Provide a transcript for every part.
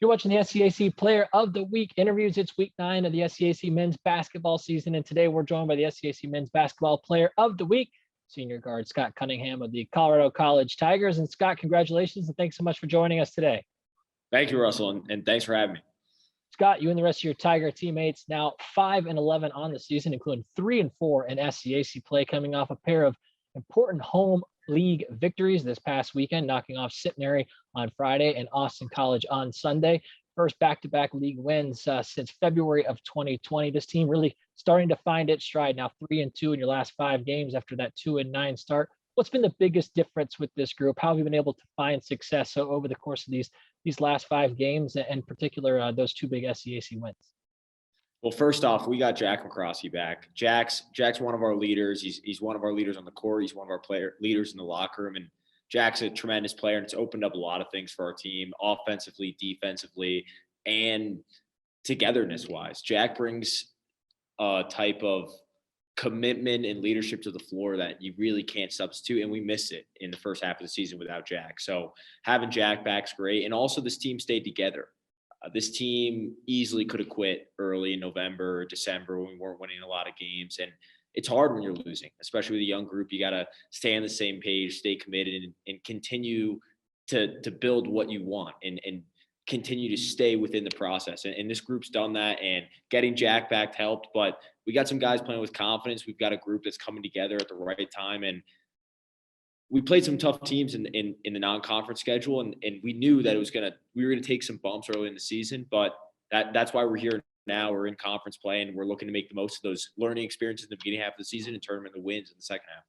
You're watching the SCAC Player of the Week interviews. It's week 9 of the SCAC men's basketball season, and today we're joined by the SCAC men's basketball Player of the Week, senior guard Scott Cunningham of the Colorado College Tigers. And Scott, congratulations, and thanks so much for joining us today. Thank you, Russell, and thanks for having me. Scott, you and the rest of your Tiger teammates now 5-11 on the season, including 3-4 in SCAC play, coming off a pair of important home league victories this past weekend, knocking off Centenary on Friday and Austin College on Sunday. First back-to-back league wins since February of 2020. This team really starting to find its stride now, 3-2 in your last 5 games after that 2-9 start. What's been the biggest difference with this group? How have you been able to find success over the course of these last 5 games, and in particular those 2 big SCAC wins? Well, first off, we got Jack McCroskey back. Jack's one of our leaders. He's one of our leaders on the court. He's one of our leaders in the locker room. And Jack's a tremendous player, and it's opened up a lot of things for our team, offensively, defensively, and togetherness-wise. Jack brings a type of commitment and leadership to the floor that you really can't substitute, and we missed it in the first half of the season without Jack. So having Jack back's great, and also this team stayed together. This team easily could have quit early in November or December when we weren't winning a lot of games. And it's hard when you're losing, especially with a young group. You got to stay on the same page, stay committed, and continue to build what you want and continue to stay within the process. And this group's done that, and getting Jack back helped. But we got some guys playing with confidence. We've got a group that's coming together at the right time. And we played some tough teams in the non-conference schedule, and we knew that we were gonna take some bumps early in the season, but that's why we're here now. We're in conference play, and we're looking to make the most of those learning experiences in the beginning half of the season and turn them into wins in the second half.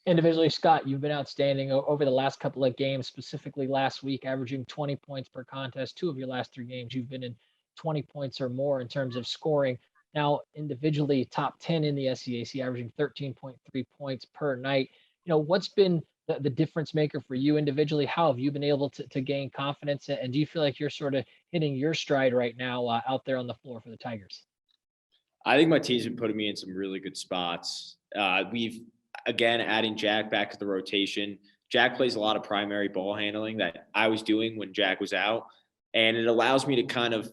Individually, Scott, you've been outstanding over the last couple of games, specifically last week, averaging 20 points per contest. 2 of your last 3 games, you've been in 20 points or more in terms of scoring. Now, individually, top 10 in the SCAC, averaging 13.3 points per night. What's been the difference maker for you individually? How have you been able to gain confidence? And do you feel like you're sort of hitting your stride right now out there on the floor for the Tigers? I think my team's been putting me in some really good spots. We've, again, adding Jack back to the rotation. Jack plays a lot of primary ball handling that I was doing when Jack was out. And it allows me to kind of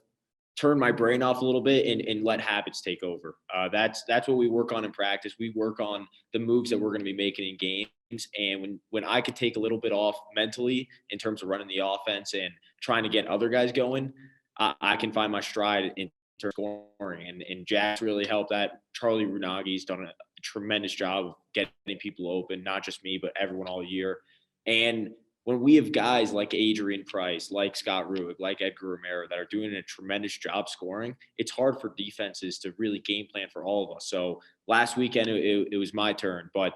turn my brain off a little bit and let habits take over. That's what we work on in practice. We work on the moves that we're going to be making in games. And when I could take a little bit off mentally in terms of running the offense and trying to get other guys going, I can find my stride in terms of scoring. And Jack's really helped that. Charlie Runagi's done a tremendous job of getting people open, not just me, but everyone all year. And when we have guys like Adrian Price, like Scott Ruig, like Edgar Romero that are doing a tremendous job scoring, it's hard for defenses to really game plan for all of us. So last weekend, it was my turn, but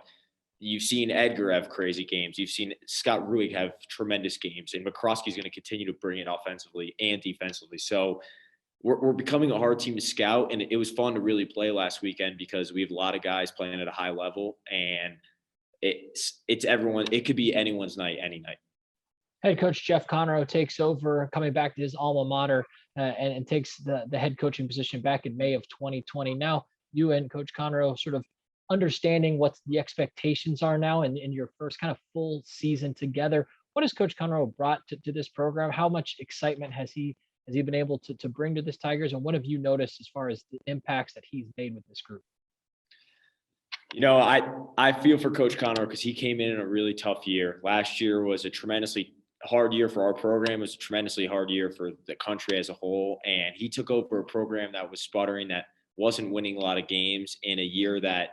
you've seen Edgar have crazy games. You've seen Scott Ruig have tremendous games, and McCroskey's going to continue to bring it offensively and defensively. So we're becoming a hard team to scout, and it was fun to really play last weekend because we have a lot of guys playing at a high level, and it's everyone. It could be anyone's night, any night. Head coach Jeff Conroe takes over, coming back to his alma mater, and takes the head coaching position back in May of 2020. Now you and Coach Conroe sort of understanding what the expectations are now in your first kind of full season together. What has Coach Conroe brought to this program? How much excitement has he been able to bring to this Tigers? And what have you noticed as far as the impacts that he's made with this group? I feel for Coach Conroe because he came in a really tough year. Last year was a tremendously hard year for our program. It was a tremendously hard year for the country as a whole. And he took over a program that was sputtering, that wasn't winning a lot of games in a year that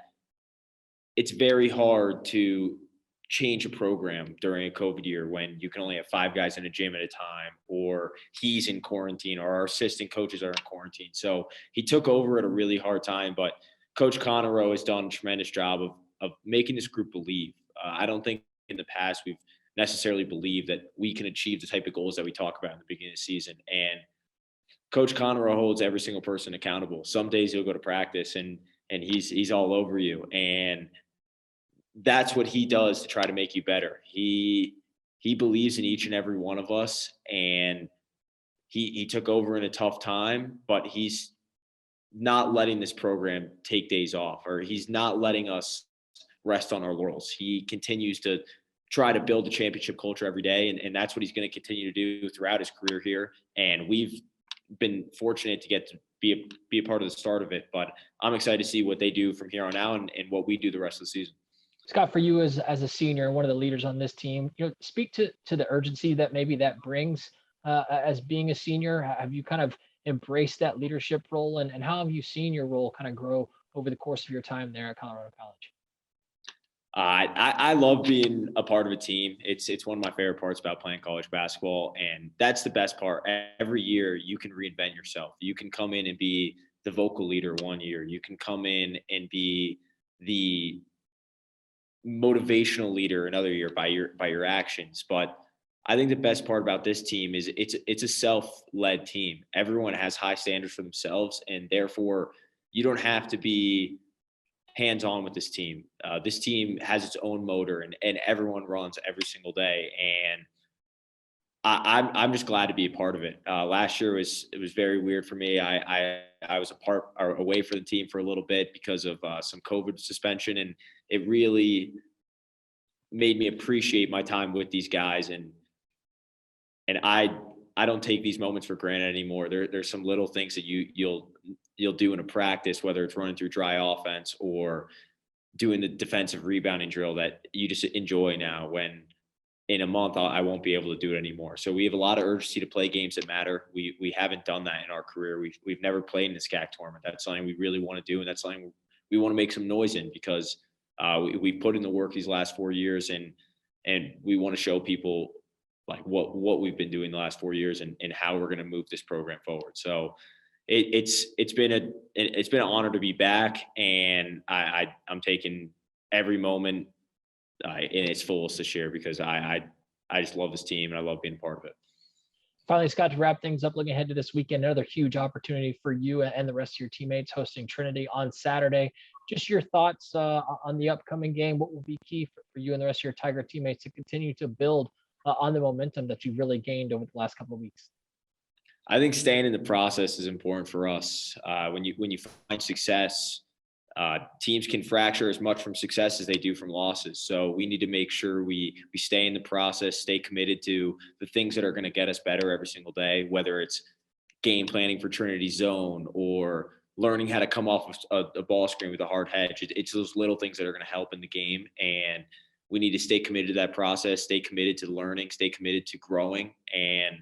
it's very hard to change a program during a COVID year when you can only have 5 guys in a gym at a time, or he's in quarantine, or our assistant coaches are in quarantine. So he took over at a really hard time, but Coach Conroe has done a tremendous job of making this group believe. I don't think in the past we've necessarily believed that we can achieve the type of goals that we talk about in the beginning of the season. And Coach Conroe holds every single person accountable. Some days he'll go to practice and he's all over you. And that's what he does to try to make you better. He believes in each and every one of us, and he took over in a tough time, but he's not letting this program take days off, or he's not letting us rest on our laurels. He continues to try to build a championship culture every day. And that's what he's going to continue to do throughout his career here. And we've been fortunate to get to be a part of the start of it, but I'm excited to see what they do from here on out and what we do the rest of the season. Scott, for you as a senior, one of the leaders on this team, speak to the urgency that maybe that brings as being a senior. Have you kind of embraced that leadership role, and how have you seen your role kind of grow over the course of your time there at Colorado College? I love being a part of a team. It's one of my favorite parts about playing college basketball, and that's the best part. Every year you can reinvent yourself. You can come in and be the vocal leader one year. You can come in and be the motivational leader another year by your actions. But I think the best part about this team is it's a self-led team. Everyone has high standards for themselves, and therefore you don't have to be hands-on with this team. This team has its own motor, and everyone runs every single day. And I'm just glad to be a part of it. Last year it was very weird for me. I was away for the team for a little bit because of some COVID suspension, and it really made me appreciate my time with these guys. And I don't take these moments for granted anymore. There's some little things that you'll do in a practice, whether it's running through dry offense or doing the defensive rebounding drill, that you just enjoy now, when in a month I won't be able to do it anymore. So we have a lot of urgency to play games that matter. We haven't done that in our career. We've never played in the SCAC tournament. That's something we really want to do, and that's something we want to make some noise in, because we put in the work these last 4 years, and we want to show people like what we've been doing the last 4 years and how we're going to move this program forward. So it's been an honor to be back, and I'm taking every moment in its fullest this year, because I just love this team and I love being a part of it. Finally, Scott, to wrap things up, looking ahead to this weekend, another huge opportunity for you and the rest of your teammates, hosting Trinity on Saturday. Just your thoughts on the upcoming game. What will be key for you and the rest of your Tiger teammates to continue to build on the momentum that you've really gained over the last couple of weeks? I think staying in the process is important for us. When you find success, teams can fracture as much from success as they do from losses. So we need to make sure we stay in the process, stay committed to the things that are going to get us better every single day, whether it's game planning for Trinity zone or learning how to come off a ball screen with a hard hedge. It's those little things that are going to help in the game. And we need to stay committed to that process, stay committed to learning, stay committed to growing. And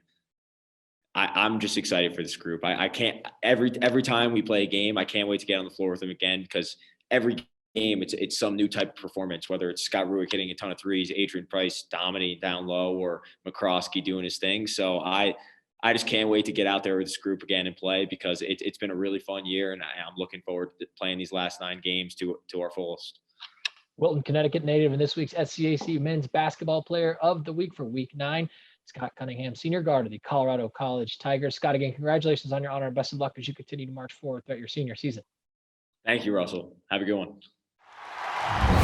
I'm just excited for this group. I can't every time we play a game, I can't wait to get on the floor with them again, because every game it's some new type of performance, whether it's Scott Ruick hitting a ton of threes, Adrian Price dominating down low, or McCroskey doing his thing. So I just can't wait to get out there with this group again and play, because it's been a really fun year, and I'm looking forward to playing these last 9 games to our fullest. Wilton, Connecticut native, and this week's SCAC Men's Basketball Player of the Week for Week 9, Scott Cunningham, senior guard of the Colorado College Tigers. Scott, again, congratulations on your honor and best of luck as you continue to march forward throughout your senior season. Thank you, Russell. Have a good one.